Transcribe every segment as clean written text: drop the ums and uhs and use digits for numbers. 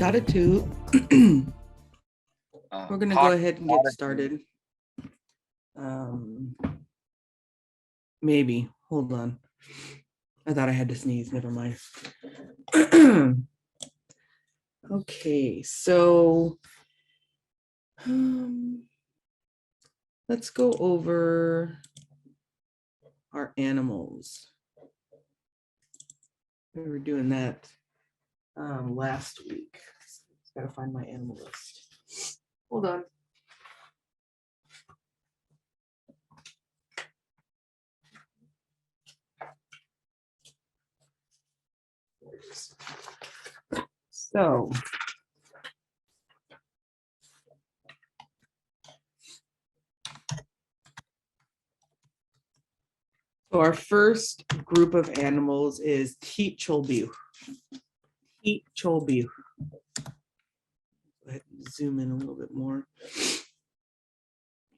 Got it too. We're gonna go ahead and get started. Maybe. Hold on. I thought I had to sneeze. Never mind. Okay, so let's go over our animals. We were doing that last week. Just gotta find my animal list. Hold on. So our first group of animals is dxʷləšucid. Dxʷləšucid. Go ahead and zoom in a little bit more.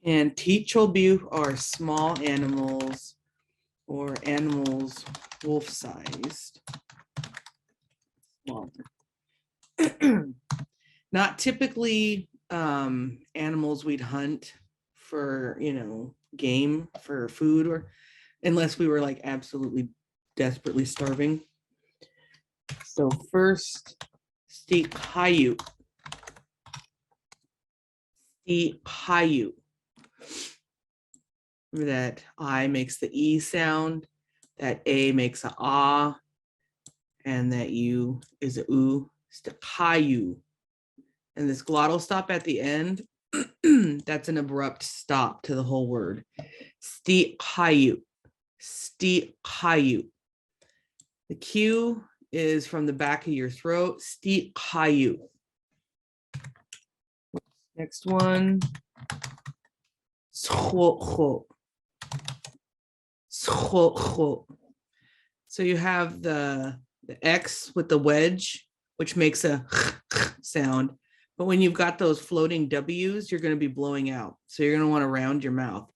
And dxʷləšucid are small animals or animals wolf-sized. Well, not typically animals we'd hunt for, game for food, or unless we were like absolutely desperately starving. So first, dxʷləšucid. Dxʷləšucid. That I makes the E sound, that A makes a ah, and that U is a U. Dxļēšucid. And this glottal stop at the end, that's an abrupt stop to the whole word. Dxļēšucid. Dxļēšucid. The Q is from the back of your throat. Dxļēšucid. Next one. Dxļēšucid. Dxļēšucid. So you have the X with the wedge, which makes a sound. But when you've got those floating W's, you're going to be blowing out. So you're going to want to round your mouth.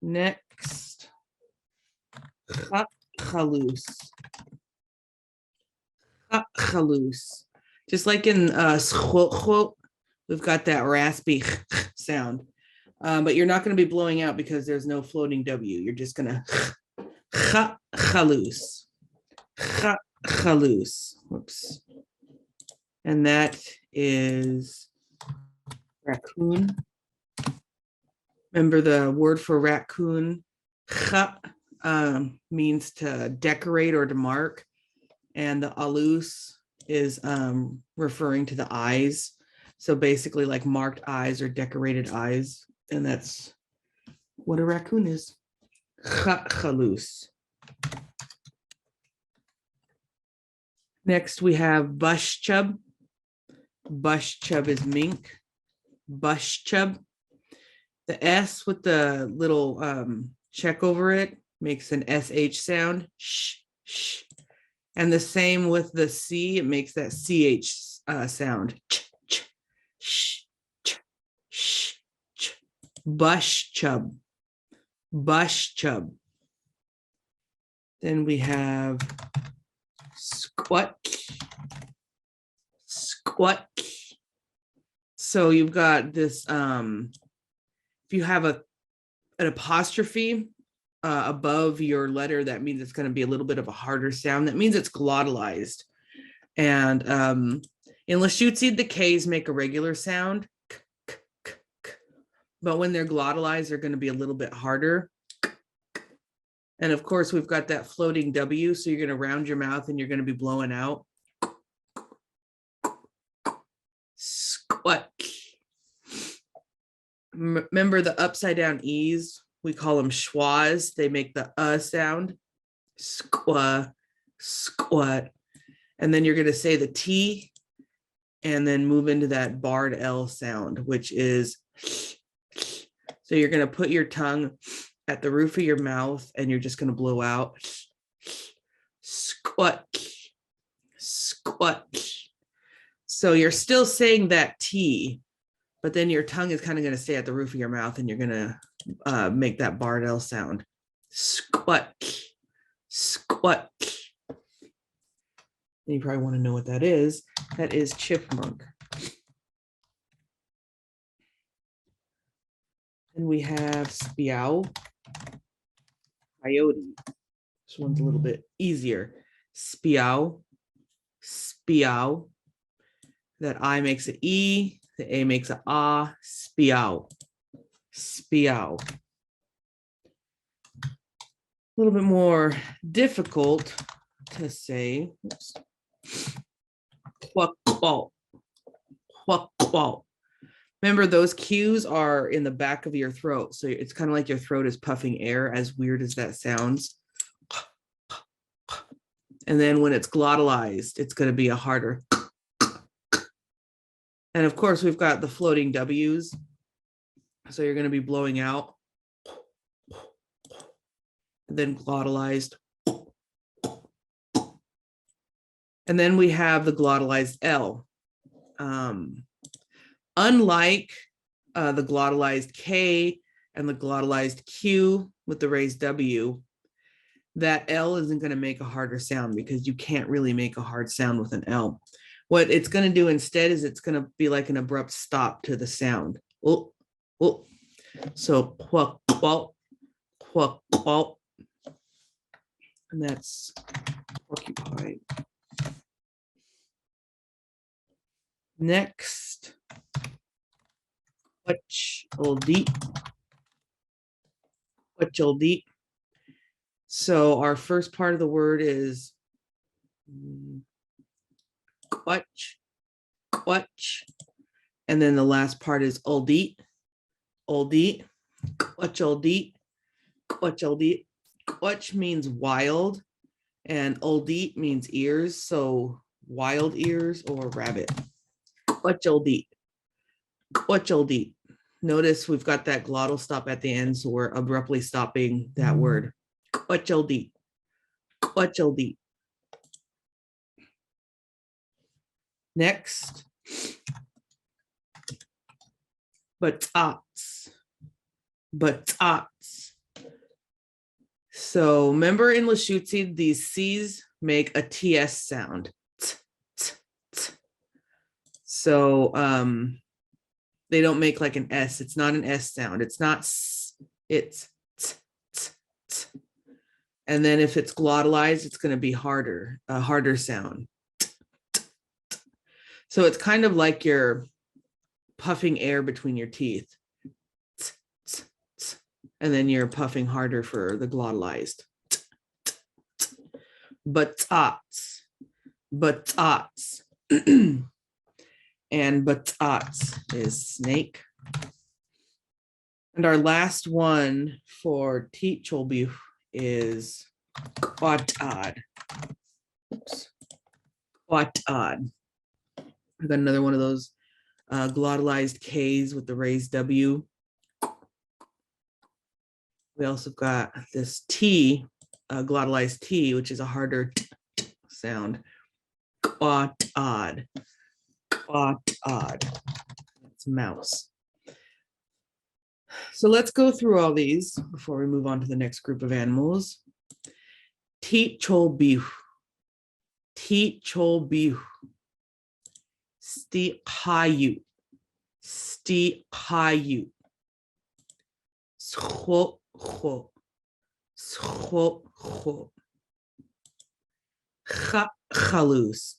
Next, dxļēšucid. Just like in we've got that raspy sound. But you're not going to be blowing out because there's no floating W. You're just going to dxļēšucid. Whoops. And that is raccoon. Remember the word for raccoon? Means to decorate or to mark. And the alus is referring to the eyes. So basically like marked eyes or decorated eyes. And that's what a raccoon is. dxļēšucid. Next we have bushchub. Bushchub is mink. Bushchub. The S with the little check over it makes an SH sound. Shh, shh. And the same with the C, it makes that CH sound. Ch, ch, sh, ch, sh, ch. Bushchub. Bushchub. Then we have squat. Squat. So you've got this, if you have an apostrophe above your letter, that means it's going to be a little bit of a harder sound. That means it's glottalized. And in Lushootseed, the K's make a regular sound. But when they're glottalized, they're going to be a little bit harder. And of course, we've got that floating W. So you're going to round your mouth and you're going to be blowing out. Squat. Remember the upside down E's? We call them schwas. They make the sound. Squa, squat. And then you're going to say the T and then move into that barred L sound, which is. So you're going to put your tongue at the roof of your mouth and you're just going to blow out. Squat, squat. So you're still saying that T, but then your tongue is kind of going to stay at the roof of your mouth and you're going to make that barred L sound. squatch, squatch. You probably want to know what that is. That is chipmunk. And we have speow, coyote. This one's a little bit easier. Speow, speow. That I makes an E, the A makes an ah, speow, speow. A little bit more difficult to say. Oops. Quack-quack, quack-quack. Remember, those Q's are in the back of your throat. So it's kind of like your throat is puffing air, as weird as that sounds. And then when it's glottalized, it's going to be a harder. And of course, we've got the floating W's. So you're going to be blowing out. And then glottalized. And then we have the glottalized L. Unlike the glottalized K and the glottalized Q with the raised W, that L isn't going to make a harder sound because you can't really make a hard sound with an L. What it's going to do instead is it's going to be like an abrupt stop to the sound. Oh, oh. So, quack, quack, quack, quack. And that's porcupine. Next, quatch deep. Quatch deep. So our first part of the word is quatch, quatch. And then the last part is oldie, oldie, quatch deep, quatch deep. Quatch means wild and oldie means ears. So wild ears or rabbit. Quatch deep, quatch deep. Notice we've got that glottal stop at the end, so we're abruptly stopping that word. Quatch deep, quatch deep. Next, batats, batats. So remember in Lushootseed, these C's make a TS sound. T, t, t. So they don't make like an S. It's not an S sound. It's not S, it's t, t, t. And then if it's glottalized, it's going to be harder, a harder sound. T, t, t. So it's kind of like you're puffing air between your teeth. T, t, t. And then you're puffing harder for the glottalized. T, t, t. Batats, batats. And batats is snake. And our last one for teacholbu is quatad. Oops. Quatad. I got another one of those glottalized K's with the raised W. We also got this T, glottalized T, which is a harder t sound. Quatad. Quatad. It's mouse. So let's go through all these before we move on to the next group of animals. Teacholbu. Teacholbu. Stihayu. Stihayu. Scho, scho. Scho, scho. Chalus.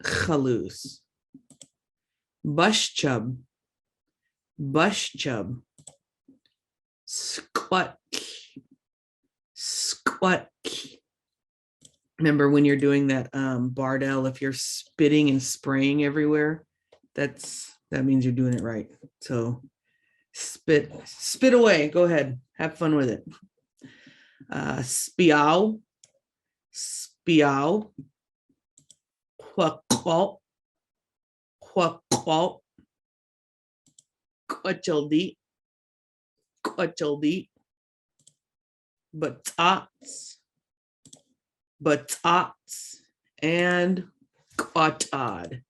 Chalus. Bushchub. Bushchub. Squatch. Squatch. Remember when you're doing that Bardell, if you're spitting and spraying everywhere, that means you're doing it right. So spit away. Go ahead. Have fun with it. Speow. Speow. Quack, quack. Quack, quack. Quatchaldeep, quatchaldeep, batats, batats, and quatad.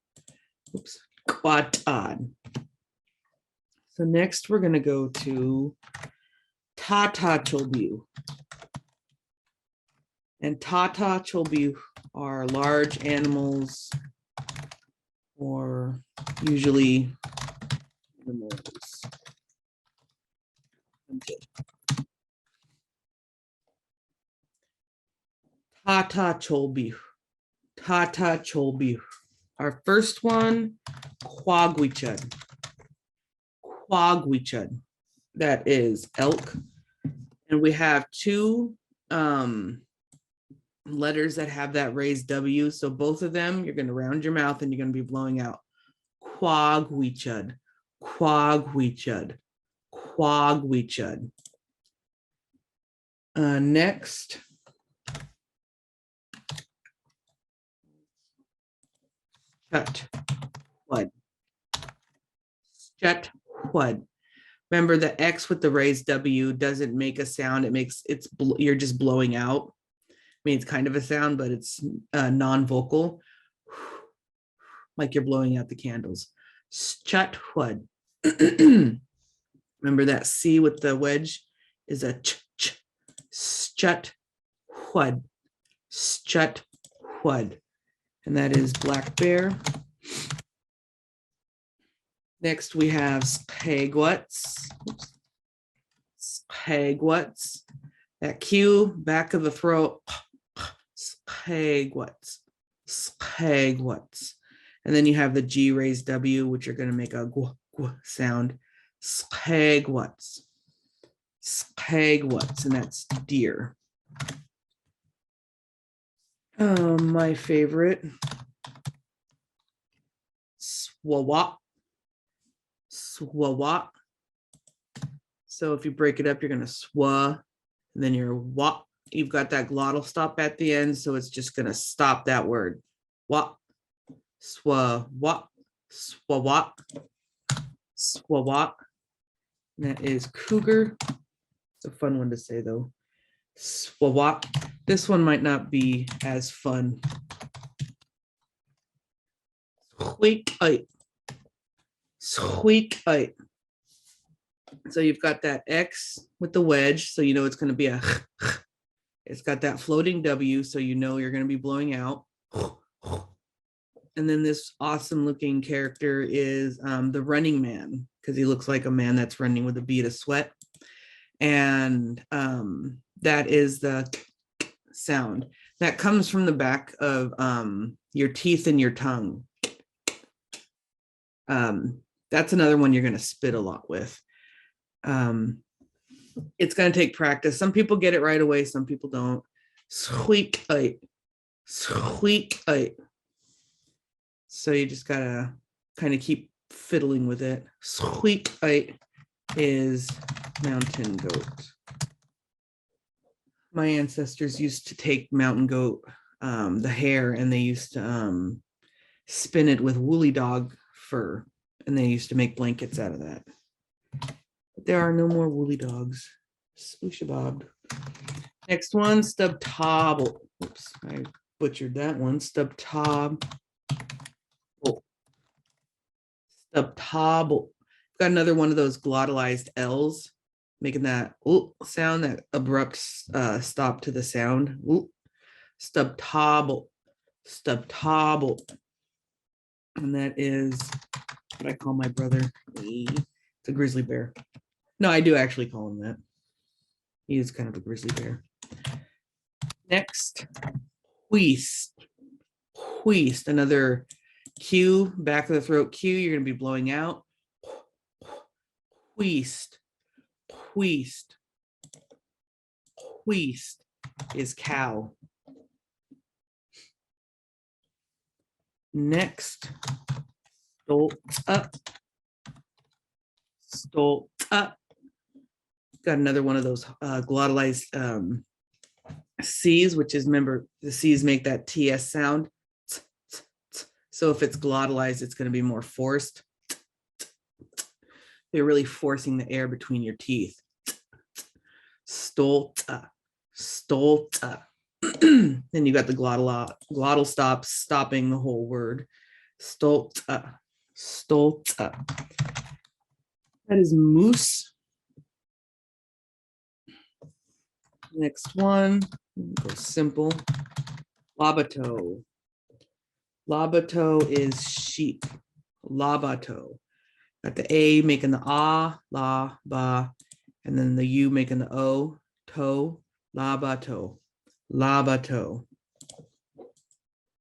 Oops, quatad. So next we're going to go to Tata chobu. And tata chobu are large animals, or usually animals. Tata chobu. Tata chobu. Our first one, quagwichud. Quagwichud. That is elk. And we have two letters that have that raised W. So both of them, you're going to round your mouth and you're going to be blowing out. Quagwichud. Quagwichud. Quagwichud. Next. Chutwud. Chutwud. Remember, the X with the raised W doesn't make a sound. You're just blowing out. I mean, it's kind of a sound, but it's non-vocal, like you're blowing out the candles. Chutwud. Remember that C with the wedge is a ch. Chutwud. Chutwud. And that is black bear. Next, we have spagwats. Spagwats. That Q, back of the throat. Spagwats. Spagwats. And then you have the G raised W, which are going to make a gu sound. Spagwats. Spagwats. And that's deer. My favorite. Swawat. Swawat. So if you break it up, you're going to swa, and then you're wop. You've got that glottal stop at the end, so it's just going to stop that word. Wop, swa, wop, swawat, swawat. That is cougar. It's a fun one to say though. Swawat. This one might not be as fun. Squeak-ite. Squeak-ite. So you've got that X with the wedge, so you know it's going to be a. It's got that floating W, so you know you're going to be blowing out. And then this awesome looking character is the running man, because he looks like a man that's running with a bead of sweat. And that is the sound that comes from the back of your teeth and your tongue. That's another one you're going to spit a lot with. It's going to take practice. Some people get it right away, some people don't. Squeak-ite. Squeak-ite. So you just got to kind of keep fiddling with it. Squeak-ite is mountain goat. My ancestors used to take mountain goat, the hair, and they used to spin it with woolly dog fur, and they used to make blankets out of that. But there are no more woolly dogs. Splooshabob. Next one, stubtobble. Oops, I butchered that one. Stubtobble. Stubtobble. Got another one of those glottalized L's, making that sound, that abrupt stop to the sound. Stubtobble. Stubtobble. And that is what I call my brother. It's a grizzly bear. No, I do actually call him that. He is kind of a grizzly bear. Next, wheest. Wheest, another Q, back of the throat Q, you're going to be blowing out. Wheest. Wheest. Wheest is cow. Next, stolt up. Stolt up. Got another one of those glottalized C's, which is, remember, the C's make that TS sound. So if it's glottalized, it's going to be more forced. They're really forcing the air between your teeth. Stolta, stolta. Then you got the glottal stop, stopping the whole word. Stolta, stolta. That is moose. Next one, go simple. Labato. Labato is sheep. Labato. Got the A making the ah, la, ba, and then the U making the O, toe, labato, labato.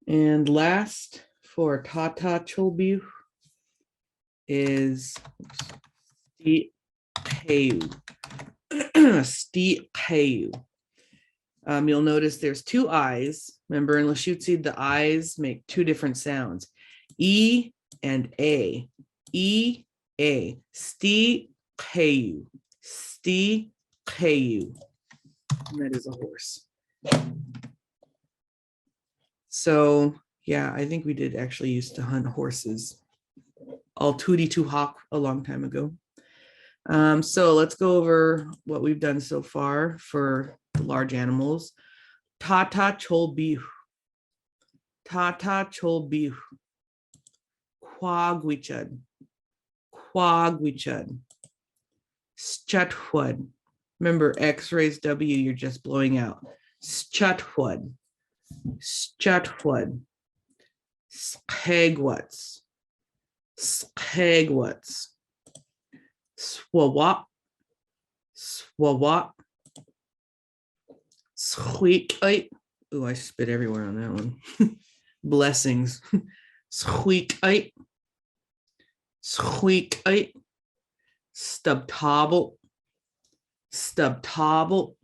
And last for tata cholbiu is stiqeu. Stiqeu. You'll notice there's two I's. Remember in Lushootseed, the I's make two different sounds. E and A. E, A. Stiqeu. Stiqeu. And that is a horse. So yeah, I think we did actually used to hunt horses. All tootie to hawk a long time ago. So let's go over what we've done so far for the large animals. Tata cholbiu. Tata cholbiu. Quagwichud. Quagwichud. Schutwud. Remember, X raised W, you're just blowing out. Schutwud. Schutwud. Skegwuts. Skegwuts. Swawap. Swawap. Squeak. Oh, I spit everywhere on that one. Blessings. Squeak. Squeak. Stubtobble. Stubtobble.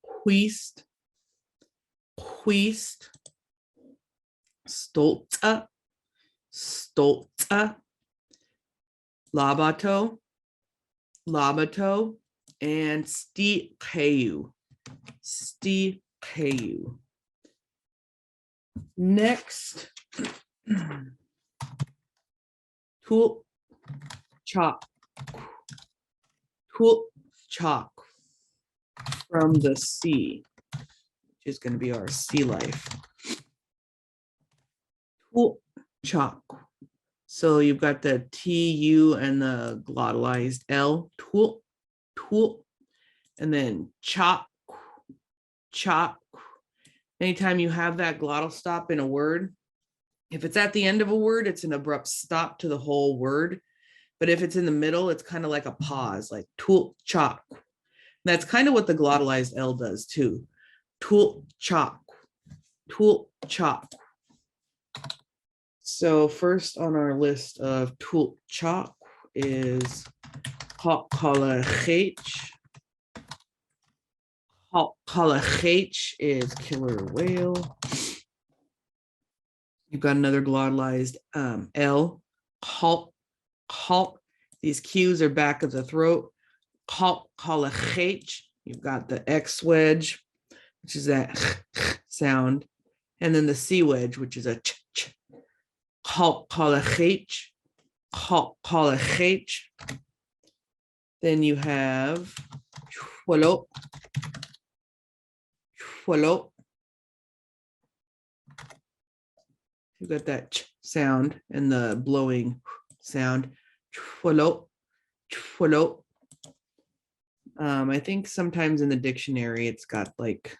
Queast. Queast. Stolta. Stolta. Labato. Labato. And stiqeu. Stiqeu. Next, tool chalk. Tool chalk from the sea, which is going to be our sea life. Tool chalk. So you've got the TU and the glottalized L. Tool, tool, and then chalk. Chalk. Anytime you have that glottal stop in a word, if it's at the end of a word, it's an abrupt stop to the whole word. But if it's in the middle, it's kind of like a pause, like tool chalk. That's kind of what the glottalized L does too. Tool chalk. Tool chalk. So first on our list of tool chalk is Kalach. Kalach is killer whale. You've got another glottalized L. Halt. These Q's are back of the throat. Kalach. You've got the X wedge, which is that sound, and then the C wedge, which is a ch. Kalach. Kalach. Then you have Chwalo. Chwalo. You got that ch sound and the blowing sound. Chwalo. Chwalo. I think sometimes in the dictionary it's got like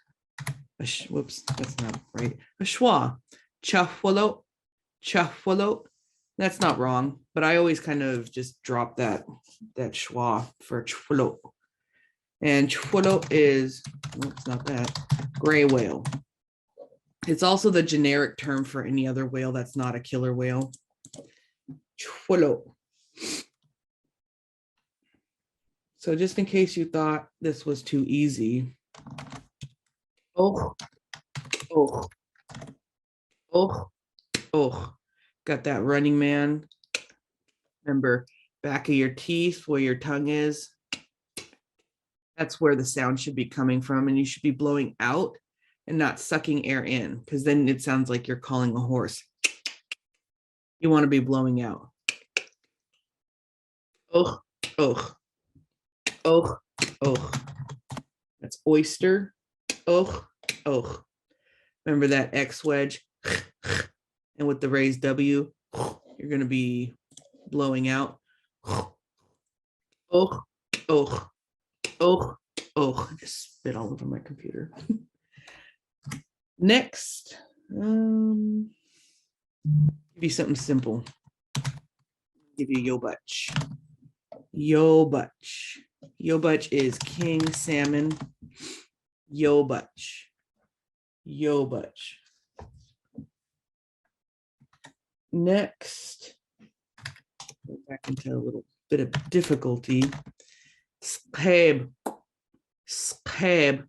a whoops, that's not right. A schwa. Chwalo. Chwalo. That's not wrong, but I always kind of just drop that schwa for chwalo. And chwalo is, well, it's not that, gray whale. It's also the generic term for any other whale that's not a killer whale. Chwalo. So just in case you thought this was too easy. Oh. Got that running man. Remember, back of your teeth where your tongue is. That's where the sound should be coming from, and you should be blowing out and not sucking air in, because then it sounds like you're calling a horse. You want to be blowing out. Oh. That's oyster. Oh. Remember that X wedge? And with the raised W, you're going to be blowing out. Oh. Oh, I just spit all over my computer. Next, give you something simple. Give you yo butch. Yo butch. Yo butch is king salmon. Yo butch. Yo butch. Next, go back into a little bit of difficulty. Skab. Skab.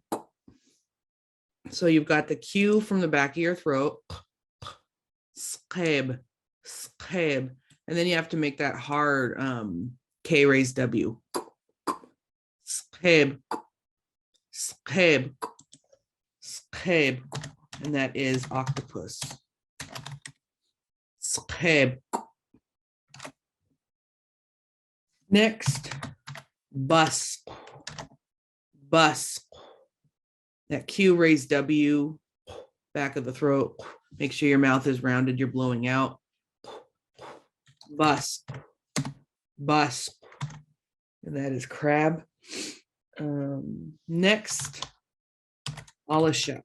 So you've got the Q from the back of your throat. Skab. Skab. And then you have to make that hard K raised W. Skab. Skab. Skab. And that is octopus. Skab. Next, bus. Bus. That Q raised W, back of the throat. Make sure your mouth is rounded, you're blowing out. Bus. Bus. And that is crab. Next, Alashuk.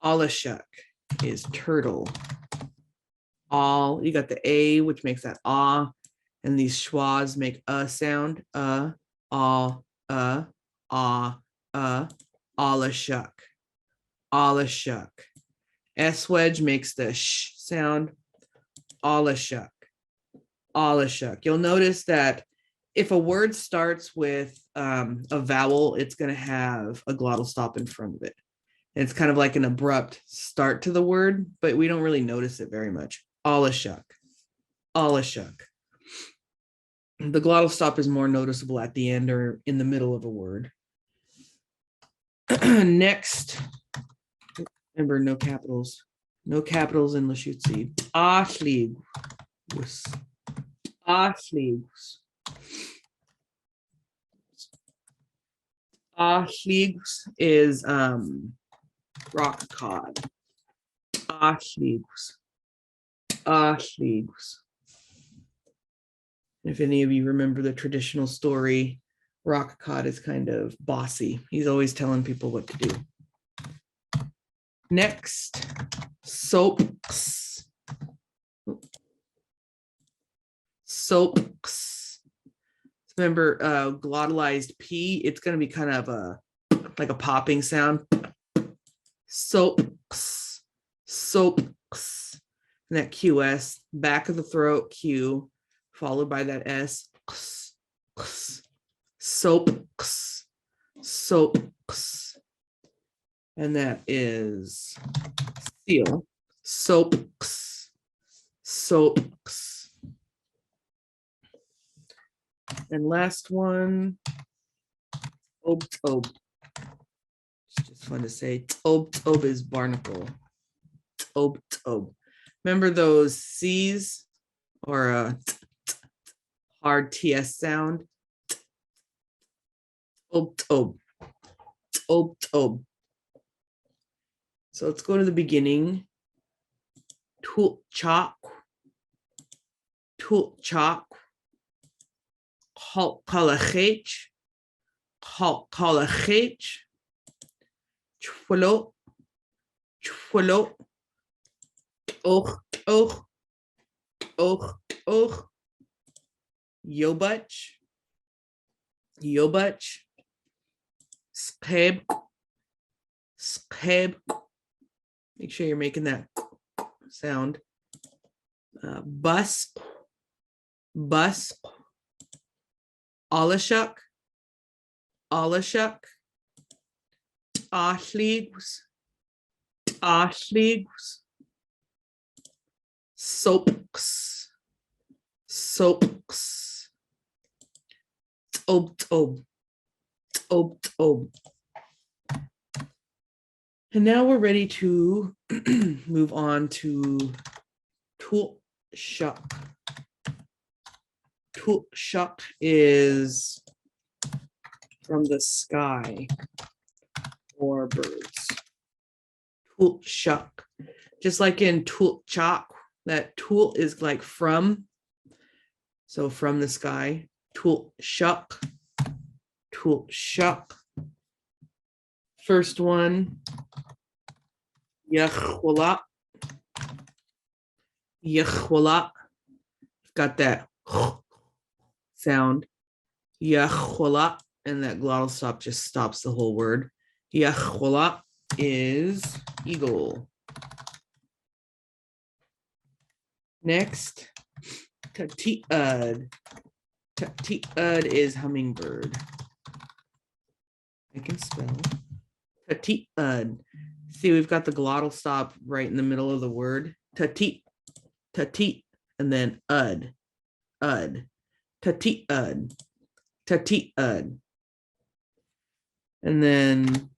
Alashuk is turtle. All, you got the A, which makes that ah, and these schwas make a sound. Alashuk. Alashuk. S wedge makes the sh sound. Alashuk. Alashuk. You'll notice that if a word starts with a vowel, it's going to have a glottal stop in front of it. And it's kind of like an abrupt start to the word, but we don't really notice it very much. Alashuk. Alashuk. The glottal stop is more noticeable at the end or in the middle of a word. Next, remember, no capitals. No capitals in Lushootseed. Ashligs. Ashligs. Ashligs is rock cod. Ashligs. Ashligs. If any of you remember the traditional story, rock cod is kind of bossy. He's always telling people what to do. Next, soaps. Soaps. Remember, glottalized P, it's going to be kind of like a popping sound. Soaps. Soaps. And that QS, back of the throat, Q, followed by that S. Soaps. Soaps. And that is seal. Soaps. Soaps. And last one, ob. It's just fun to say. Ob is barnacle. Ob. Remember those C's or a hard TS sound? Ob. So let's go to the beginning. Chalk. Kalachech. Chwalo. Och. Yobutch. Skab. Make sure you're making that sound. Bus. Alashuk. Ashligs. Soaps. Ob. And now we're ready to move on to Tulshuk. Tulshuk is from the sky or birds. Tulshuk. Just like in Tulchak, that tul is like from. So from the sky. Tulshuk. tool shop. First one, yachwala. Yachwala. Got that sound. Yachwala. And that glottal stop just stops the whole word. Yachwala is eagle. Next, tati'ud. Tati'ud is hummingbird. I can spell. Tati'ud. See, we've got the glottal stop right in the middle of the word. Tati, tati, and then ud, ud. Tati'ud, tati'ud. And then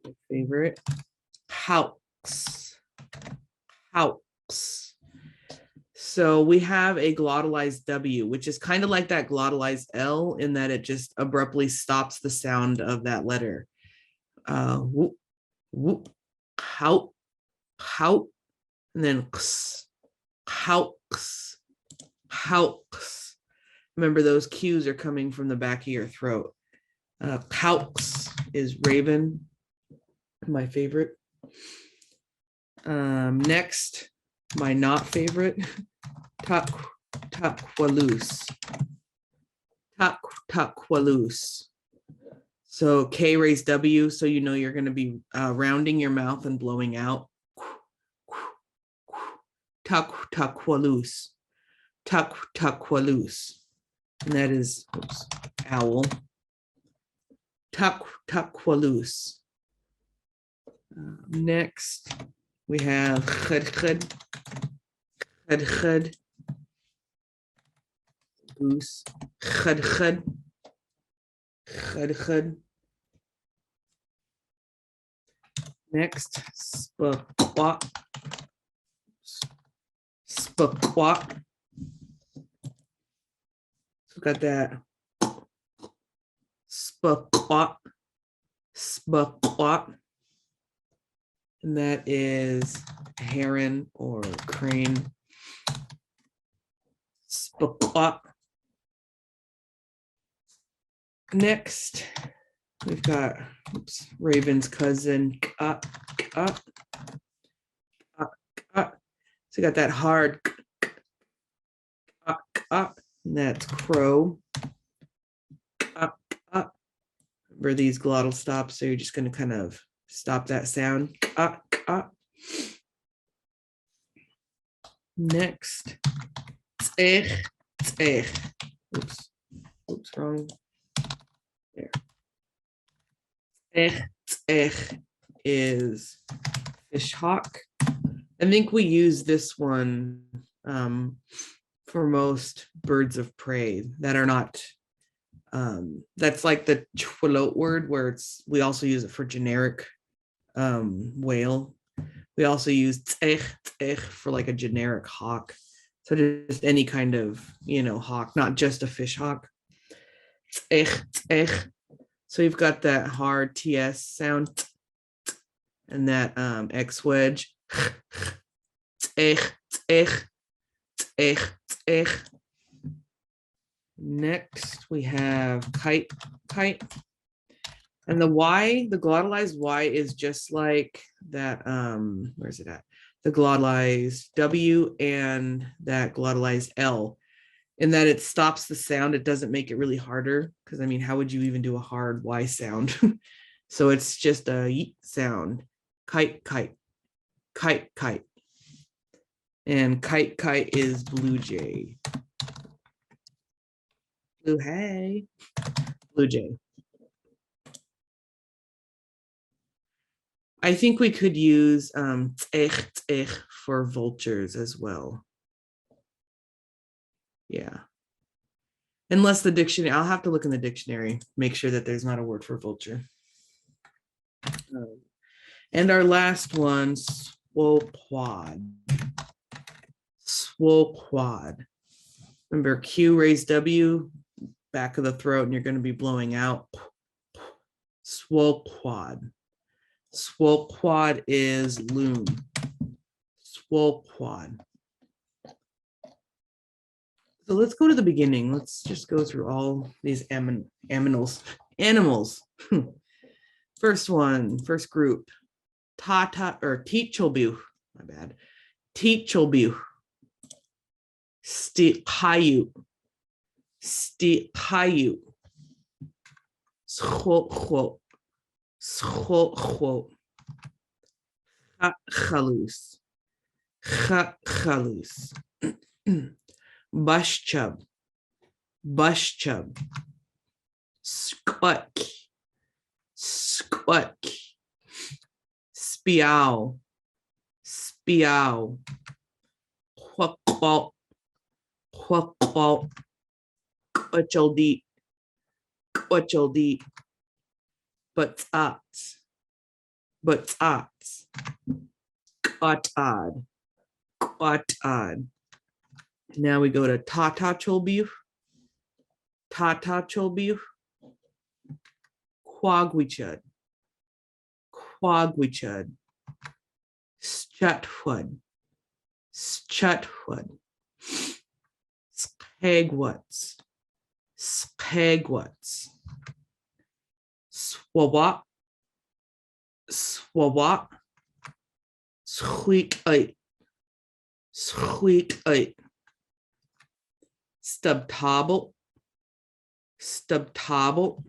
my favorite, haux, haux. So we have a glottalized W, which is kind of like that glottalized L in that it just abruptly stops the sound of that letter. Whoop, whoop, how, and then x, haux, haux. Remember, those Q's are coming from the back of your throat. Haux is raven, my favorite. Next, my not favorite, takwalus. Takwalus. So K raised W, so you know you're going to be rounding your mouth and blowing out. Takwalus. Takwalus. And that is, oops, owl. Takwalus. Next, we have khud. Goose. Khud. Next, spaquat. Spaquat. So we got that. Spaquat. Spaquat. And that is heron or crane. Spaquat. Next, we've got raven's cousin. So we got that hard. And that's crow. Remember these glottal stops, so you're just going to kind of stop that sound. Next, oops, wrong. There. Is fish hawk. I think we use this one for most birds of prey that are not. That's like the chwalot word, where we also use it for generic whale. We also use for like a generic hawk. So just any kind of, hawk, not just a fish hawk. So you've got that hard TS sound and that X wedge. Next, we have kite. And the Y, the glottalized Y is just like that, where's it at? The glottalized W and that glottalized L, in that it stops the sound. It doesn't make it really harder, because I mean, how would you even do a hard Y sound? So it's just a yeet sound. Kite. And kite is blue jay. Blue jay. I think we could use for vultures as well. Yeah. Unless the dictionary, I'll have to look in the dictionary, make sure that there's not a word for vulture. And our last one, swoquad. Swoquad. Remember, Q raised W, back of the throat, and you're going to be blowing out. Swoquad. Swoquad is loon. Swoquad. So let's go to the beginning. Let's just go through all these animals. First one, first group. Tata or Teachelbu. My bad. Teachelbu. Stiqayu. Stiqayu. Schwo. Schwo. Chalus. Chalus. Bushchub. Bushchub. Squat. Squat. Spiow. Spiow. Quaqual. Quaqual. Quachaldeep. Quachaldeep. Butsats. Butsats. Quatad. Quatad. Now we go to Tata Cholbu. Tata Cholbu. Quagwichud. Quagwichud. Stutwood. Stutwood. Skagwats. Skagwats. Swawat. Swawat. Squeak-ite. Squeak-ite. Stubtobble. Stubtobble.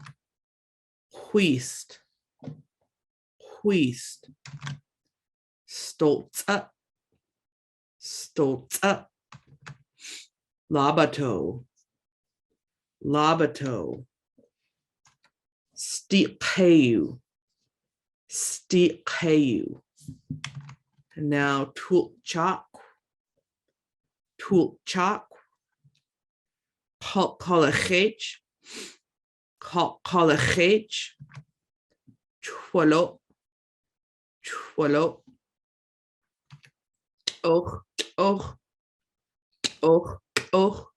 Huist. Huist. Stolza. Stolza. Labato. Labato. Stiqayu. Stiqayu. And now Tulchak. Tulchak. Kolachech. Kolachech. Twalo. Twalo. Och. Och. Och. Och.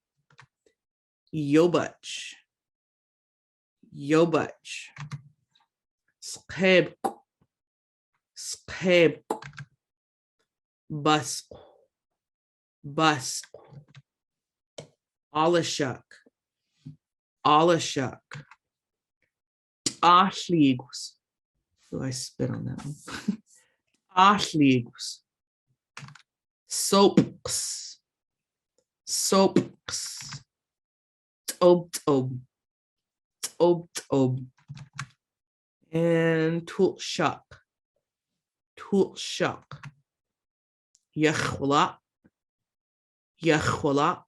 Yobach. Yobach. Skeb. Skeb. Busk. Busk. Alashuk. Alashuk. Ashligs. Oh, I spit on that one. Ashligs. Soaps. Soaps. Tob. Tob. And Tulshuk. Tulshuk. Yachwala. Yachwala.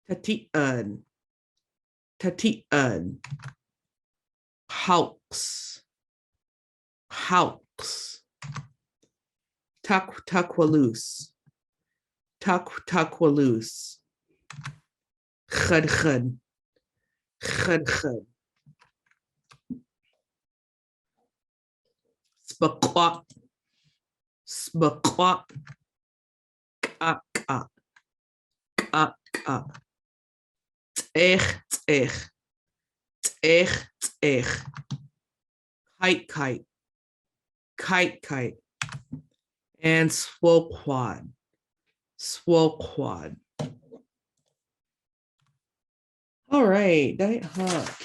Tati'an. Tati'an. Hawks. Hawks. Takwalus. Takwalus. Khud. Khud. Spaqua. Spaqua. Ka. T'ech. Kite. And swoquad. All right, Diet Hawk.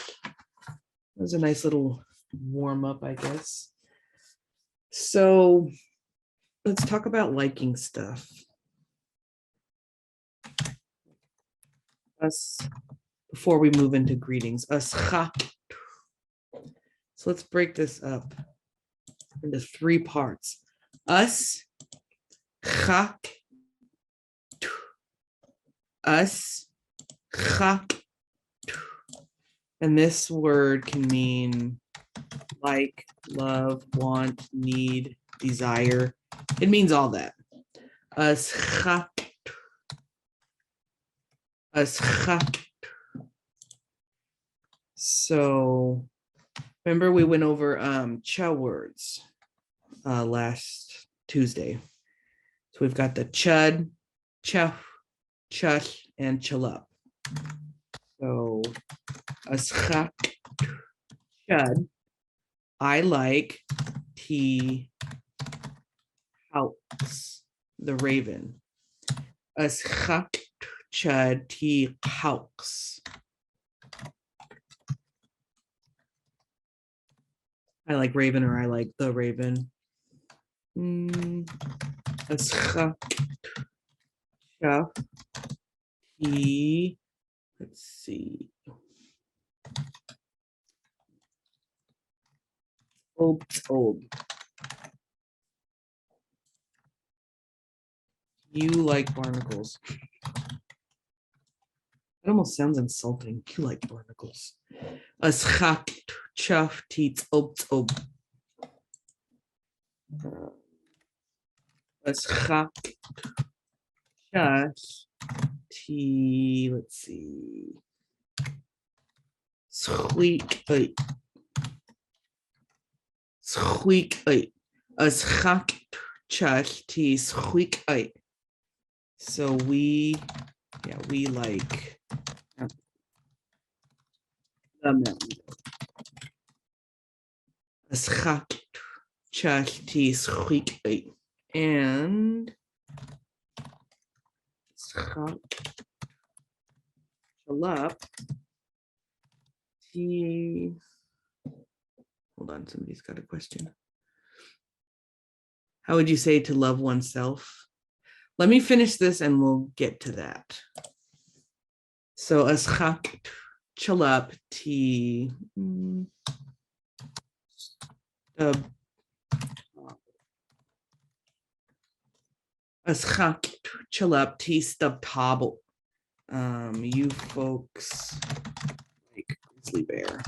That was a nice little warm up, I guess. So let's talk about liking stuff. Us, before we move into greetings. Us. So let's break this up into 3 parts. Us. Us. And this word can mean like, love, want, need, desire. It means all that. Us. So remember we went over cha words last Tuesday. So we've got the chud, chuff, chush, and chalup. So chud, I like T House, the raven. chud ti haux. I like Raven, or I like the Raven. Aschak chaf ti. Let's see. Old. You like barnacles. It almost sounds insulting. You like barnacles. Aschak chaf ti ob. Aschak chaf ti. Let's see. Squeak. Squeak. Aschak chaf ti squeak. So we like the mountain. Aschak chaf ti squeak. And Tulalip. Hold on, somebody's got a question. How would you say to love oneself? Let me finish this and we'll get to that. So aschak Tulalip ti aschak Tulalip ti stubtable. You folks like grizzly bear.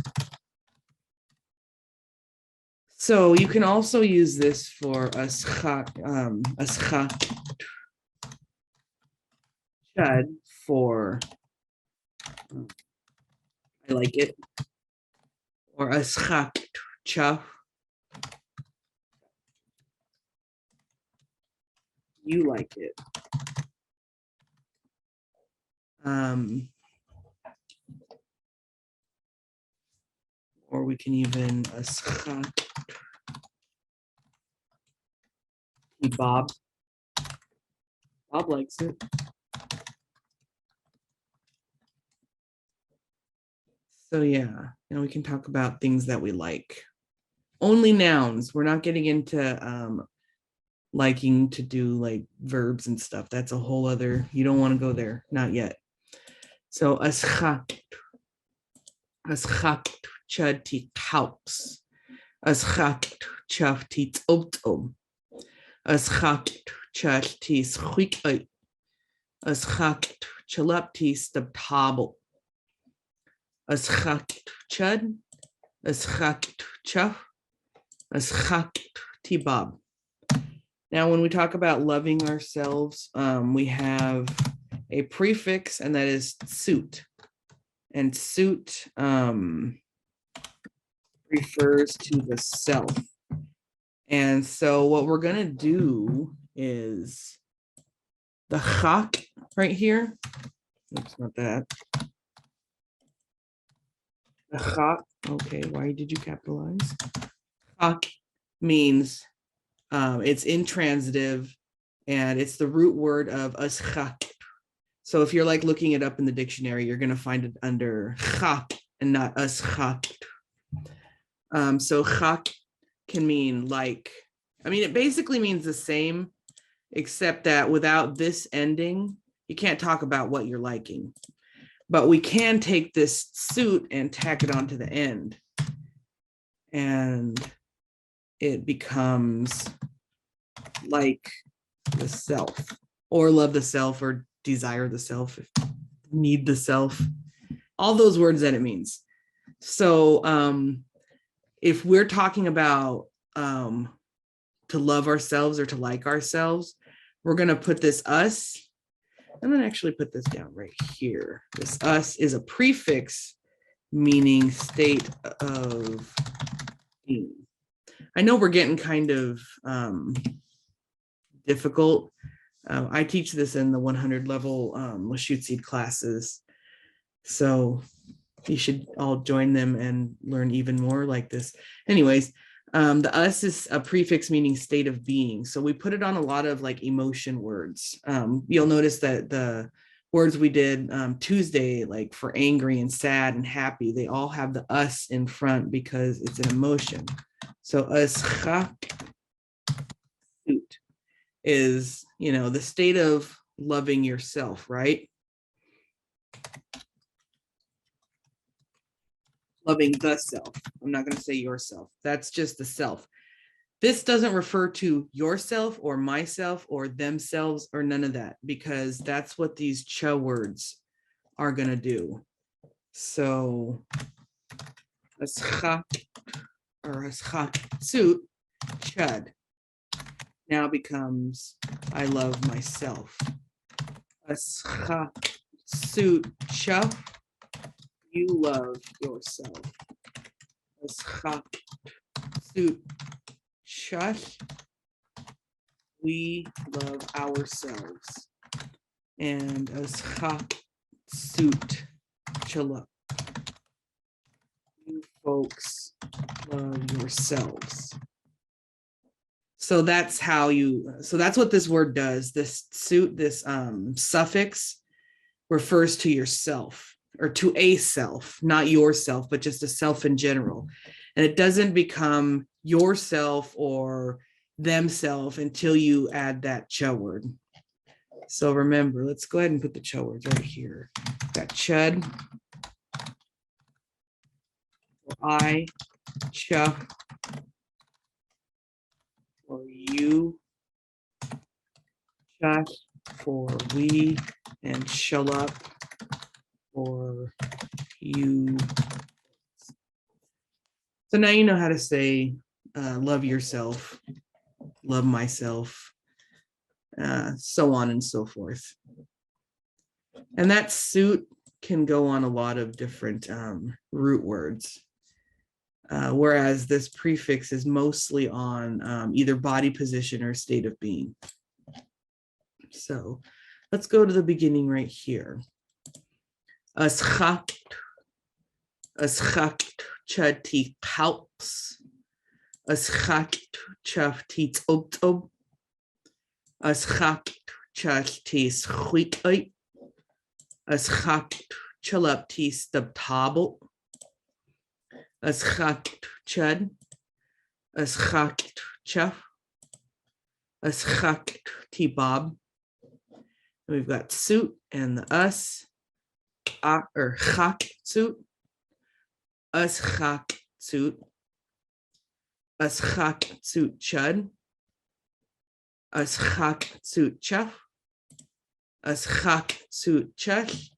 So you can also use this for aschak chud for I like it, or aschak chaf. You like it. Or we can even aschak Bob. Bob likes it. So yeah, we can talk about things that we like. Only nouns. We're not getting into liking to do like verbs and stuff. That's a whole other, you don't want to go there, not yet. So aschak chud ti haux. Aschak chaf ti ob. Aschak chud ti squeak. Aschak Tulalip ti stubtable. Aschak chud. Aschak chaf. Aschak ti bob. Now, when we talk about loving ourselves, we have a prefix, and that is suit. And suit refers to the self. And so what we're going to do is the chak right here. Oops, not that. The chak. Okay, why did you capitalize? Chak means it's intransitive, and it's the root word of aschak. So if you're like looking it up in the dictionary, you're going to find it under chak and not aschak. So chak can mean like, it basically means the same, except that without this ending, you can't talk about what you're liking. But we can take this suit and tack it onto the end, and it becomes like the self, or love the self, or desire the self, need the self, all those words that it means. So if we're talking about to love ourselves or to like ourselves, we're going to put this us. I'm going to actually put this down right here. This us is a prefix meaning state of being. I know we're getting kind of difficult. I teach this in the 100 level Lushootseed classes. So you should all join them and learn even more like this. Anyways, the us is a prefix meaning state of being. So we put it on a lot of like emotion words. You'll notice that the words we did Tuesday, like for angry and sad and happy, they all have the us in front because it's an emotion. So lushootseed is, you know, the state of loving yourself, right? Loving the self. I'm not going to say yourself. That's just the self. This doesn't refer to yourself or myself or themselves or none of that, because that's what these ch words are going to do. So lushootseed, chud, now becomes I love myself. Lushootseed, chuff, you love yourself. Lushootseed, chuff, we love ourselves. And lushootseed, chilla, you folks love yourselves. So that's how you, so that's what this word does. This suit, this suffix refers to yourself, or to a self, not yourself, but just a self in general. And it doesn't become yourself or themself until you add that ch word. So remember, let's go ahead and put the ch words right here. Got chud, I, ch, for you, chuck for we, and shullop for you. So now you know how to say love yourself, love myself, so on and so forth. And that suit can go on a lot of different root words. Whereas this prefix is mostly on either body position or state of being. So let's go to the beginning right here. Lushootseed chati palps. Lushootseed chati tzobtob. Lushootseed chati schwitoi. Lushootseed chalapti stabtable. Lushootseed chud. Lushootseed chuff. Lushootseed bob. We've got suit and the us, or chak suit, lushootseed, lushootseed chud, lushootseed chuff, lushootseed chush,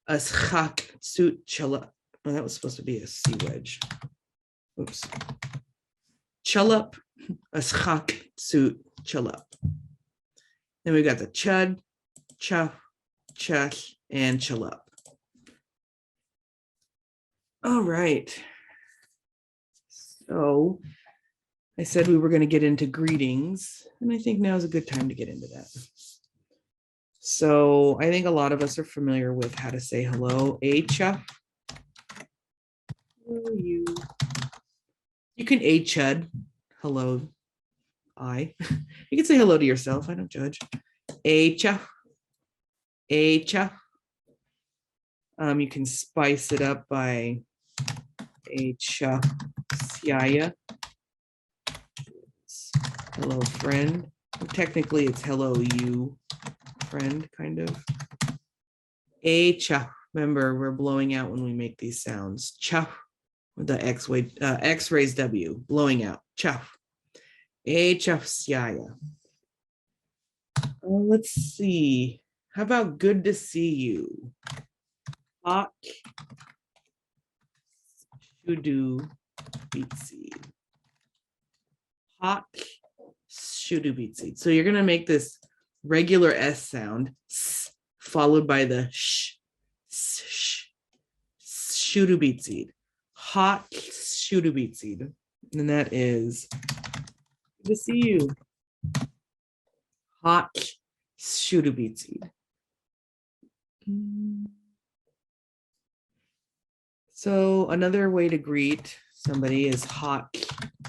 lushootseed chilla. Oh, that was supposed to be a C wedge. Oops. Chullup, lushootseed chullup. Then we got the chud, chuff, chush, and chullup. All right. So I said we were going to get into greetings, and I think now is a good time to get into that. So I think a lot of us are familiar with how to say hello. A chuff. Hello, you. You can a chud. Hello. I. You can say hello to yourself. I don't judge. A chuff. A chuff. You can spice it up by a chuff siaya. Hello, friend. Technically, it's hello, you, friend, kind of. A chuff. Remember, we're blowing out when we make these sounds. Chuff with the X raised W, blowing out. Chuff. A chuff siaya. Let's see. How about good to see you? Hot shudu beet seed. Hot shudu beet seed. So you're going to make this regular S sound, s, followed by the sh, shudu beet seed. Hot shudu beet seed. And that is good to see you. Hot shudu beet seed. So another way to greet somebody is hot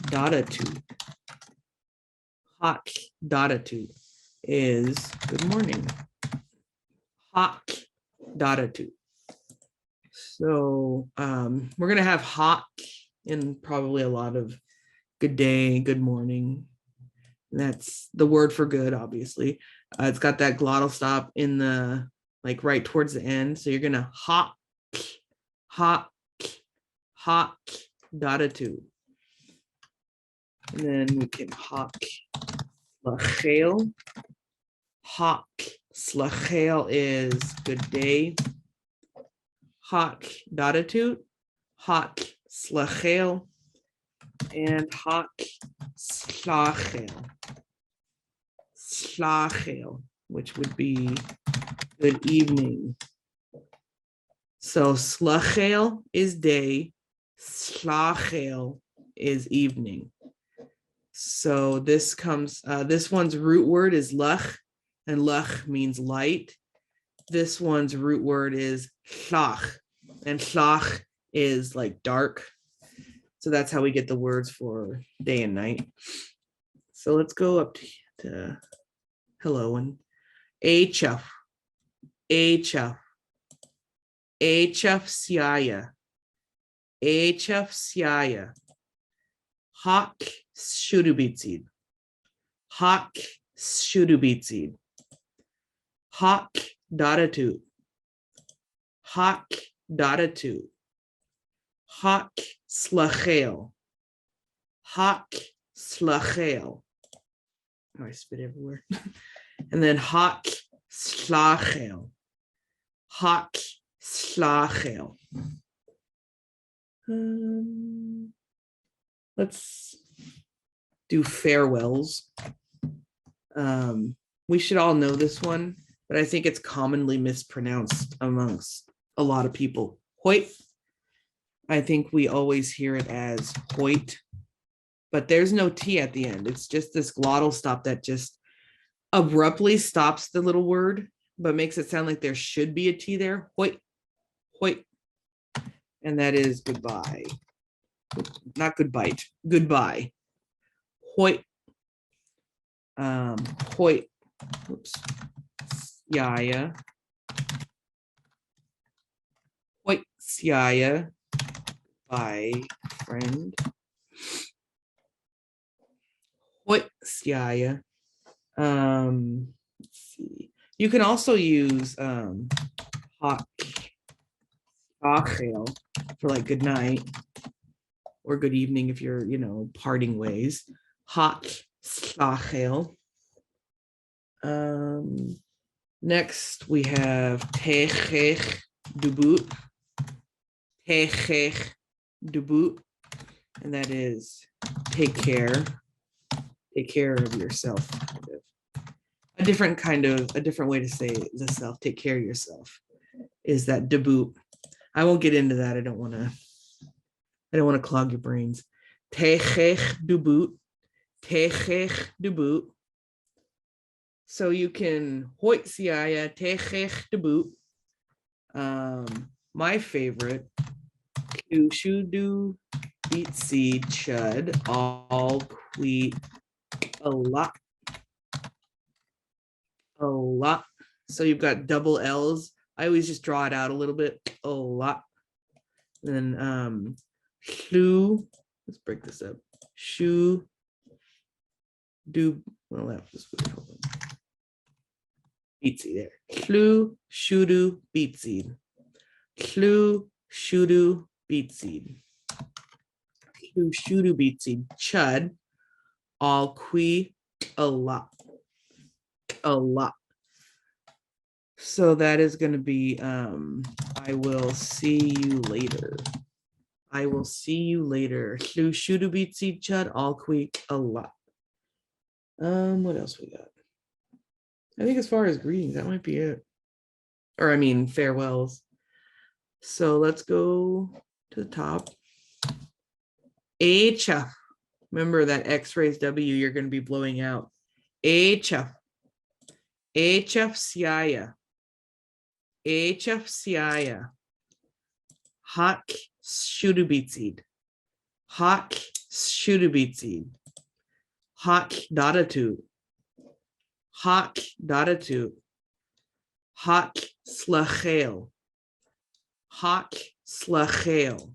datatu. Hot datatu is good morning. hak dx၀. So we're gonna have hak in probably a lot of good day, good morning. That's the word for good, obviously. It's got that glottal stop in the, like right towards the end. So you're gonna hak dx၀. And then we can hak slachel. Hak slachel is good day. Hak dx၀, hak slachel, and hak slachel, which would be good evening. So slachel is day, slachel is evening. So this comes, this one's root word is lach, and lach means light. This one's root word is shlach, and shlach is like dark. So that's how we get the words for day and night. So let's go up to hello and achaf, achaf, achaf siaya, achaf siaya, hak shudubitsid, hak shudubitsid, hak dx၀, hak dx၀, hak slachel, hak slachel. Oh, I spit everywhere. And then hak slachel, hak slachel. Let's do farewells. We should all know this one, but I think it's commonly mispronounced amongst a lot of people. Hoyt. I think we always hear it as Hoyt, but there's no T at the end. It's just this glottal stop that just abruptly stops the little word, but makes it sound like there should be a T there. Hoyt, Hoyt. And that is goodbye. Not goodbye, goodbye. Hoyt. Hoyt. Oops. Siaya. Hoyt siaya. Bye, friend. Hoyt siaya. Let's see. You can also use hak slachel for like good night or good evening if you're, you know, parting ways. Hak slachel. Next we have techech dubut. Techech dubut, and that is take care of yourself. A different way to say the self, take care of yourself, is that debut. I won't get into that. I don't want to clog your brains. Techech dubut, techech dubut. So you can hoyt siaya, techech debut. My favorite, Lushootseed, beet seed, chud, all wheat, a lot. So you've got double L's. I always just draw it out a little bit, a lot. And then let's break this up. Shu, do, well, that was good. Hold on. Beet seed there. Lushootseed, beet seed. Lushootseed, beet seed. Lushootseed, beet seed. Chud, all qui, a lot. So that is going to be I will see you later. I will see you later. Lushootseed, beet seed, chud, all qui, a lot. What else we got? I think as far as greetings, that might be it. Or I mean farewells. So let's go to the top. Achaf. Remember that X raised W you're going to be blowing out. Achaf. Achaf siaya. Achaf siaya. Hak shudubitsid. Hak shudubitsid. Hak dx၀. Hak dx၀. Hak slachel. Hak slachel.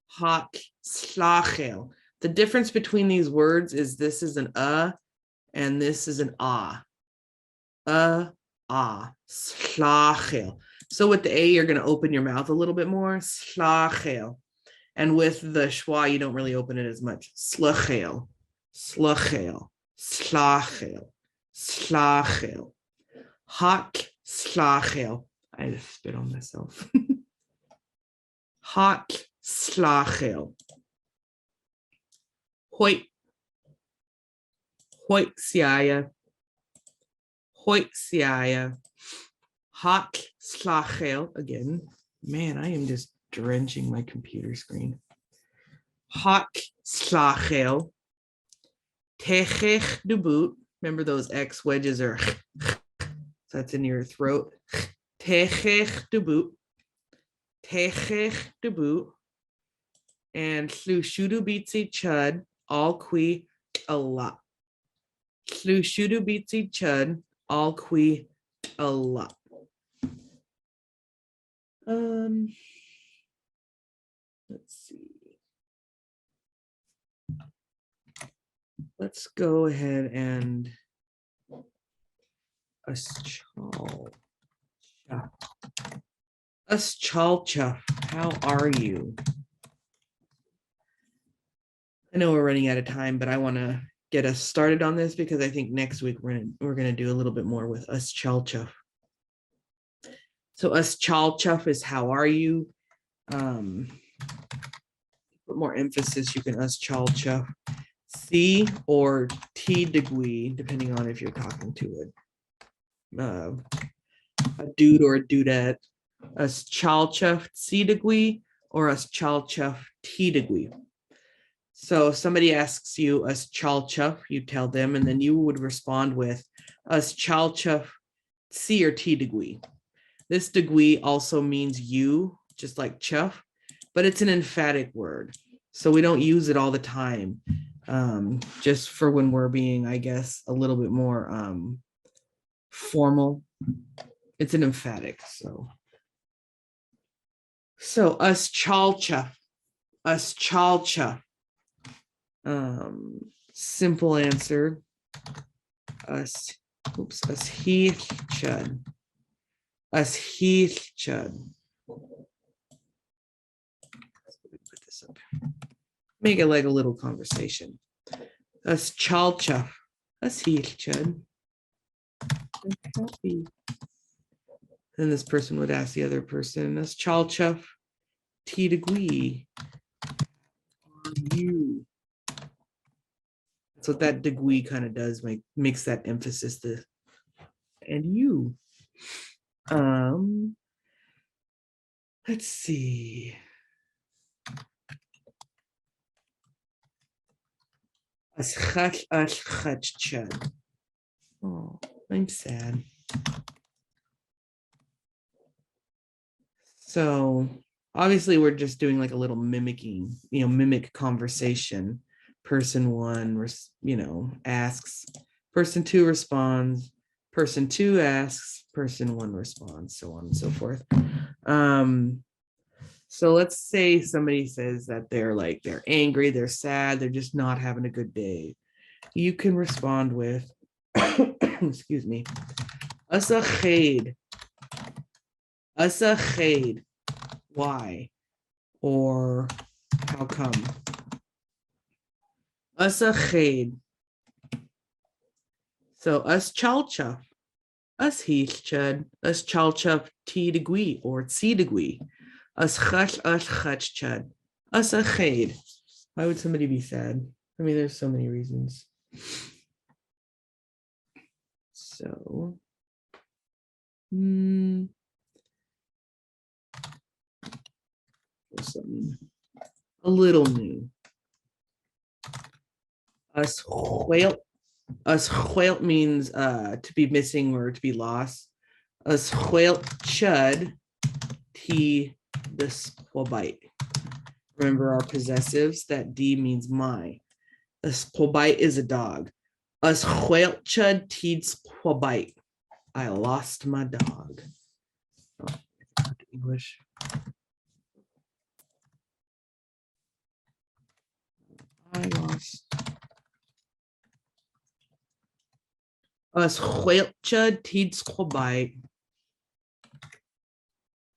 Hak slachel. The difference between these words is this is an and this is an ah. Slachel. So with the A, you're going to open your mouth a little bit more. Slachel. And with the schwa, you don't really open it as much. Slachel. Slachel. Slachel. Slachel. Hak slachel. I just spit on myself. Hak slachel. Hoyt. Hoyt siaya. Hoyt siaya. Hak slachel. Again, man, I am just drenching my computer screen. Hak slachel. Techech de boot. Remember those X wedges are so that's in your throat. Techech de boot. Techech de boot. And Lushootseed chud. All qui a lot. Lushootseed chud. All qui a lot. Let's see. Let's go ahead and Uschalcha, how are you? I know we're running out of time, but I want to get us started on this because I think next week we're gonna do a little bit more with Uschalcha. So Uschalcha is how are you? Put more emphasis, you can Uschalcha. C or T degree, depending on if you're talking to a dude or a dudette. Uschalcha C degree or Uschalcha T degree. So if somebody asks you Uschalcha, you tell them, and then you would respond with Uschalcha C or T degree. This degree also means you, just like chuff, but it's an emphatic word. So we don't use it all the time. Just for when we're being, I guess, a little bit more formal. It's an emphatic. So Uschalcha. Simple answer. Uschalcha. Put this up. Make it like a little conversation. Uschalcha. Uschalcha. Then this person would ask the other person, Uschalcha T degree. Are you? That's what that degree kind of does, makes that emphasis and you. Let's see. Oh, I'm sad. So obviously we're just doing like a little mimicking, mimic conversation. Person one, asks, person two responds, person two asks, person one responds, so on and so forth. So let's say somebody says that they're angry, they're sad, they're just not having a good day. You can respond with, excuse me, Asachade. Asachade. Why? Or how come? Asachade. So Uschalcha. Uschalcha. Uschalcha T degree or C degree. Uschalcha. Asachade. Why would somebody be sad? I mean, there's so many reasons. So, something a little new. Uschalcha means to be missing or to be lost. Uschalcha T this bite. Remember our possessives, that D means my. Uschalcha is a dog. Uschalcha T bite. I lost my dog. Oh, English. I lost. Dxʷləšucid.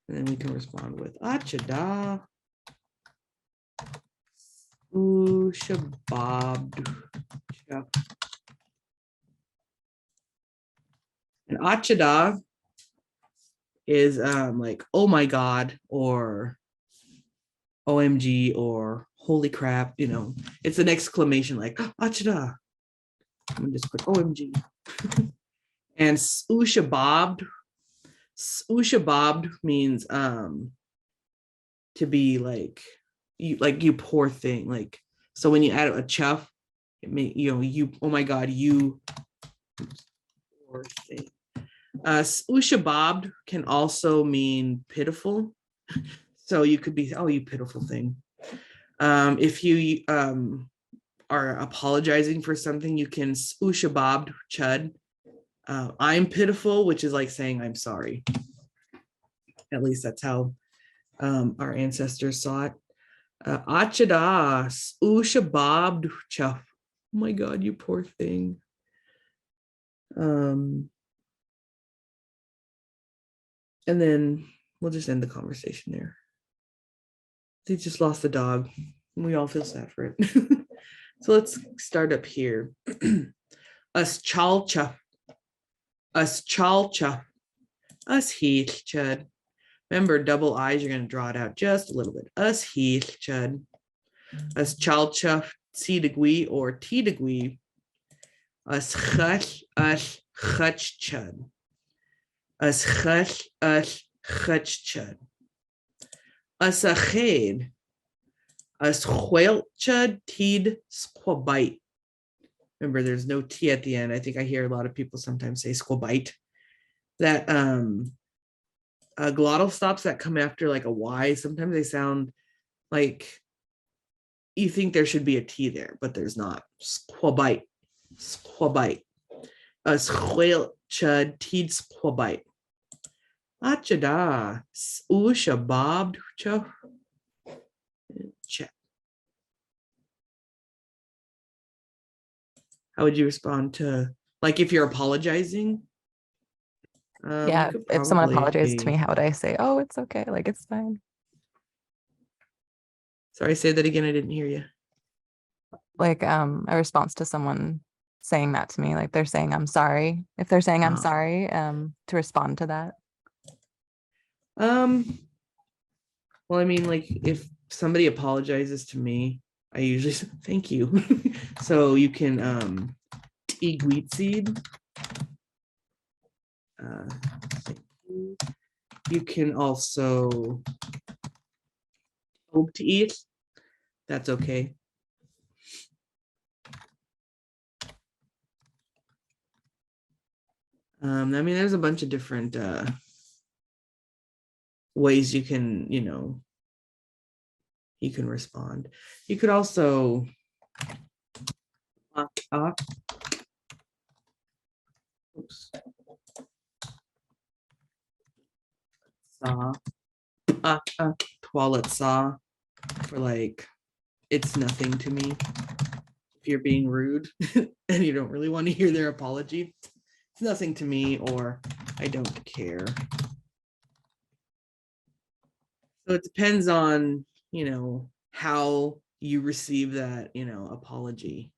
And then we can respond with Achada. Lushootseed. And Achada is like, oh my God, or OMG, or holy crap, you know, it's an exclamation like Achada. I'm gonna just put OMG. And Lushootseed means to be like you poor thing. Like, so when you add a chuff, it may, you know, you, oh my God, you poor thing. Lushootseed can also mean pitiful. So you could be, oh, you pitiful thing. If you are apologizing for something, you can Lushootseed. I'm pitiful, which is like saying I'm sorry. At least that's how our ancestors saw it. Achada, Lushootseed. Oh my God, you poor thing. And then we'll just end the conversation there. They just lost the dog. We all feel sad for it. So let's start up here. Us chalcha. Us chalcha. Us heelchud. Remember, double I's, you're going to draw it out just a little bit. Us heelchud. Us chalcha, tsigui or tigui. Us chush, us chutchud. Us chush, us chutchud. Us ached. Us chwelchud tid squabite. Remember, there's no T at the end. I think I hear a lot of people sometimes say squabite. That glottal stops that come after like a Y, sometimes they sound like you think there should be a T there, but there's not. Squabite. Squabite. Us chwelchud tid squabite. Achada. Lushootseed. Check. How would you respond to, like, if you're apologizing? Yeah, if someone apologizes to me, how would I say, oh, it's okay, like it's fine? Sorry, say that again, I didn't hear you. Like a response to someone saying that to me, like they're saying I'm sorry. If they're saying I'm sorry, to respond to that. Well, I mean, like if somebody apologizes to me, I usually say thank you. So you can dxʷləšucid. You can also hope to eat. That's okay. I mean, there's a bunch of different ways you can, you know, you can respond. You could also oops. Toilet saw for like, it's nothing to me. If you're being rude and you don't really want to hear their apology, it's nothing to me, or I don't care. So it depends on, you know, how you receive that, you know, apology.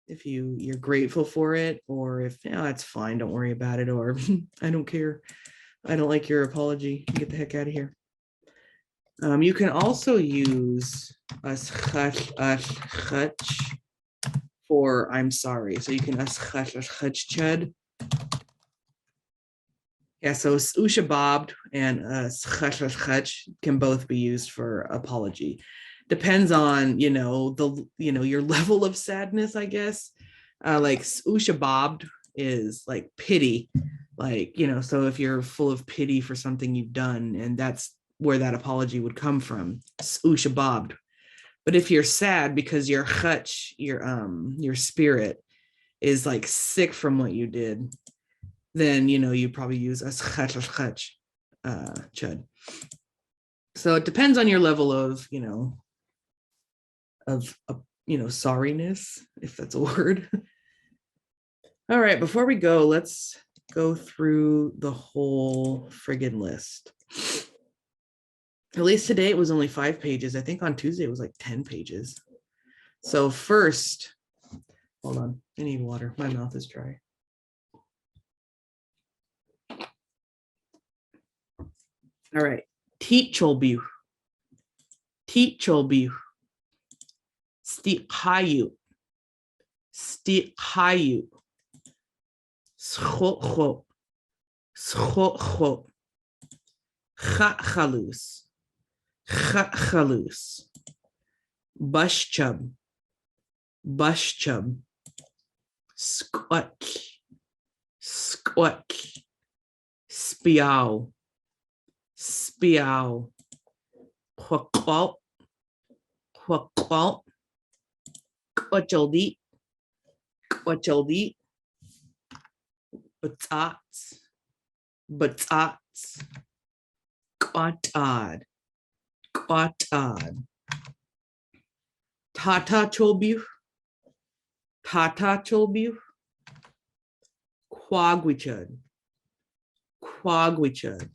If you're grateful for it, or if, you know, that's fine, don't worry about it, or I don't care, I don't like your apology, get the heck out of here. You can also use us for I'm sorry. So you can us chud. Yeah, so Lushootseed and can both be used for apology. Depends on, you know, your level of sadness, I guess. Like Lushootseed is like pity, like, you know, so if you're full of pity for something you've done, and that's where that apology would come from, Lushootseed. But if you're sad because your chutch, your spirit is like sick from what you did, then you probably use as chud. So it depends on your level of sorriness, if that's a word. All right, before we go, let's go through the whole friggin' list. At least today it was only 5 pages. I think on Tuesday it was like 10 pages. So first, hold on, I need water. My mouth is dry. All right, Teacholbu. Teacholbu. Stiqhayu. Stiqhayu. Schotcho. Schotcho. Chatchalus. Chatchalus. Bushchub. Bushchub. Squatch. Squatch. Spiao. Spiao. Quaqualt. Quaqualt. Quachaldi. Quachaldi. Batats. Batats. Quatad. Quatad. Tata cholbu. Tata cholbu. Quagwichud. Quagwichud.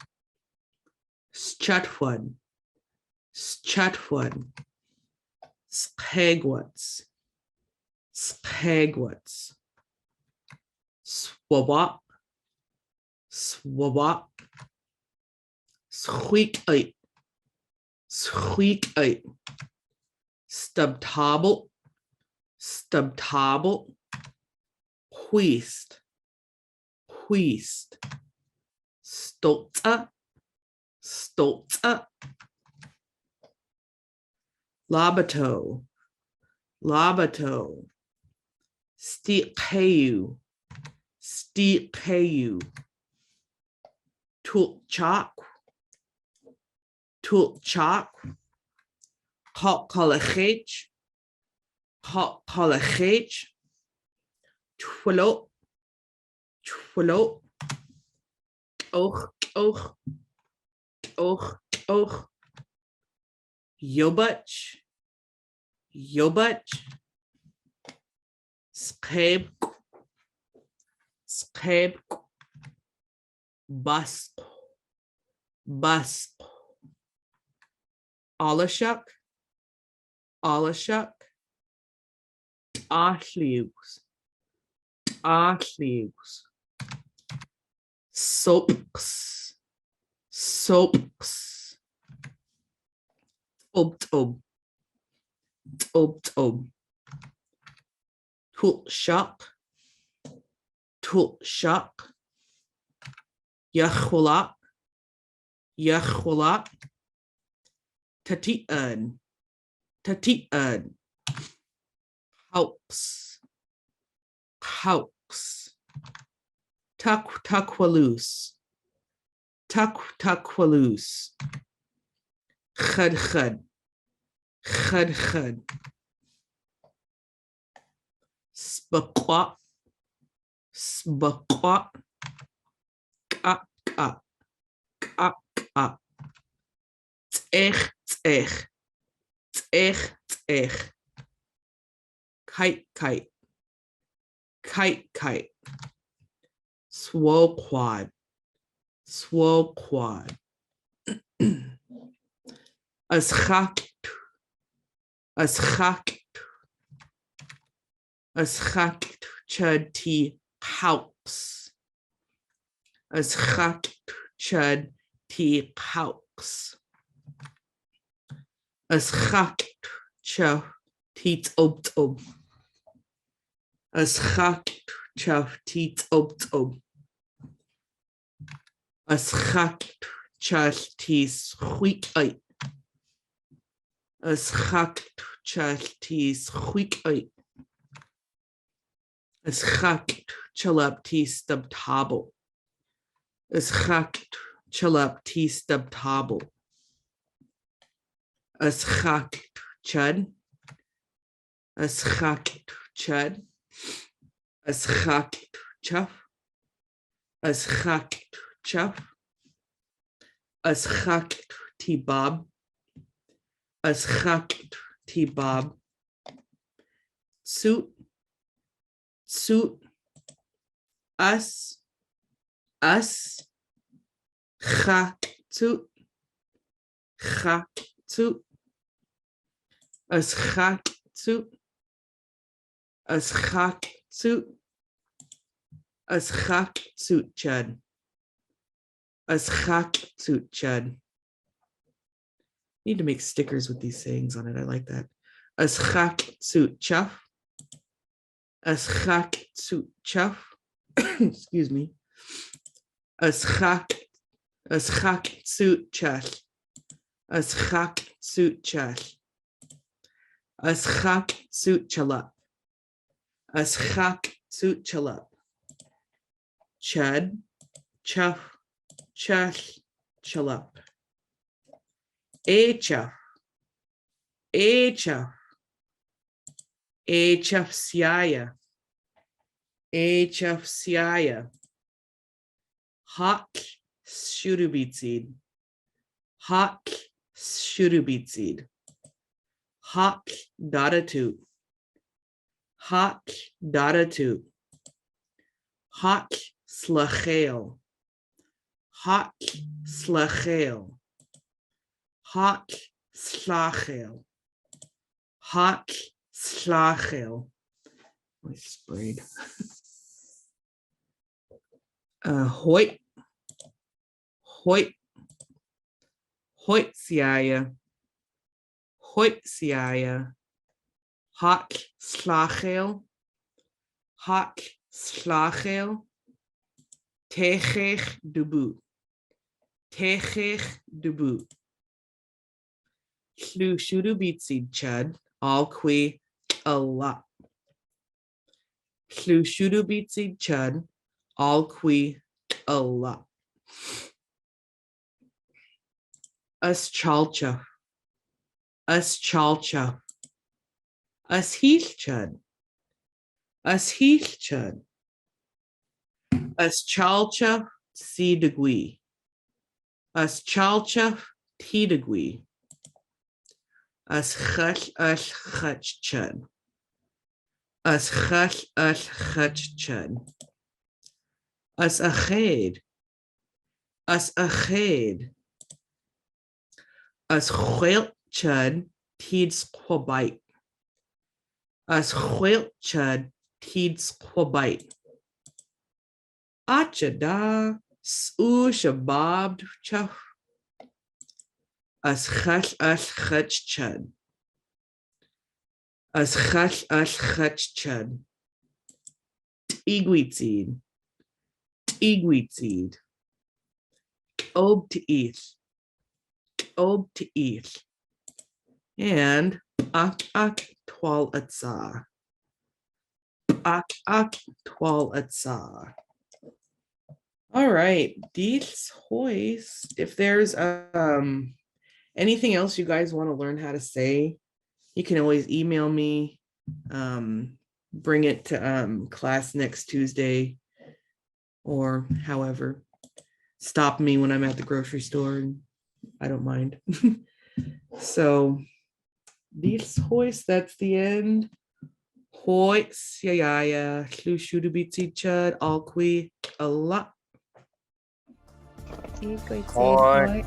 Schatfud. Schatfud. Skagwats. Skagwats. Swabop. Swabop. Squeak-ite. Squeak-ite. Stubtobble. Stubtobble. Huist. Huist. Stolza. Stolza. Labato. Labato. Stiqhayu. Stiqhayu. Tulchak. Tulchak. Qalachech. Qalachech. Twilot. Twilot. Och. Och. Och. Och. Yobach. Yobach. Skab. Skab. Busk. Busk. Alashuk. Alashuk. Ashlius. Ashlius. Soaps. Soaps. Obtob. Obtob. Tulshak. Tulshak. Yachulak. Yachulak. Tati'an. Tati'an. Hauks. Hauks. Takwalus. Takwalus. Khad. Khad. Spaqua. Spaqua. Ka. Tzech. Kite. Swoquad. Aschakt. Chud T. Hauks. Aschakt Chud T. Hauks. Aschakt Chud T. Obtob. Aschakt Chud T. Obtob. Aschakt Chud T. Squeak-ite. Aschakt Chud T. Squeak-ite. Aschakt Chud T. Stubtobble. Aschakt Chud T. Stubtobble. Aschakt Chud. Aschakt Chud. Aschakt Chuff. As chak chuff. As chak ti bob. As chak ti bob. Suit. Suit. Us. Us. Chak toot. Chak toot. As chak toot. As chak toot. As chak toot chud. As chak toot chud. Need to make stickers with these sayings on it. I like that. As chak toot chuff. As chak toot chuff. Excuse me. As chak toot chuff. As chak toot chuff. As chak toot chalup. As chak toot chalup. Chud, chuff, chuff, chalup. A chuff. A chuff. A chuff siaya. A chuff siaya. Hawk dx၀ləšucid. Hawk dx၀ləšucid. Hawk dotatoot. Hawk dotatoot. Hawk slachel. Hawk slachel. Hawk slachel. Hawk slachel. I sprayed. Hoyt. Hoyt. Hoytsiaya. Hoytsiaya. Hawk slachel. Hawk slachel. Techech dubu. Techech dubu. Lushootseed chud. All qui a lot. Lushootseed chud. All qui a lot. Us chalcha. Us chalcha. Us heath chud. Us heath chud. Us chalcha si degui. Us chalcha ti degui. Us chach chud. Us chach chud. Us ached. Us ached. Us chwilt chud tids quabite. Us chwilt chud tids quabite. Achada shabab chuff. As chach chud. As chach chud. Dx၀ləšucid. Dx၀ləšucid. Ob to eat. Ob to eat. And twal atzah. Twal atzah. All right, these hoist. If there's anything else you guys want to learn how to say, you can always email me. Bring it to class next Tuesday, or however. Stop me when I'm at the grocery store. I don't mind. So these hoist. That's the end. Hoist yaya lushootseed chud all qui a lot. Dx၀ləšucid. Hoi.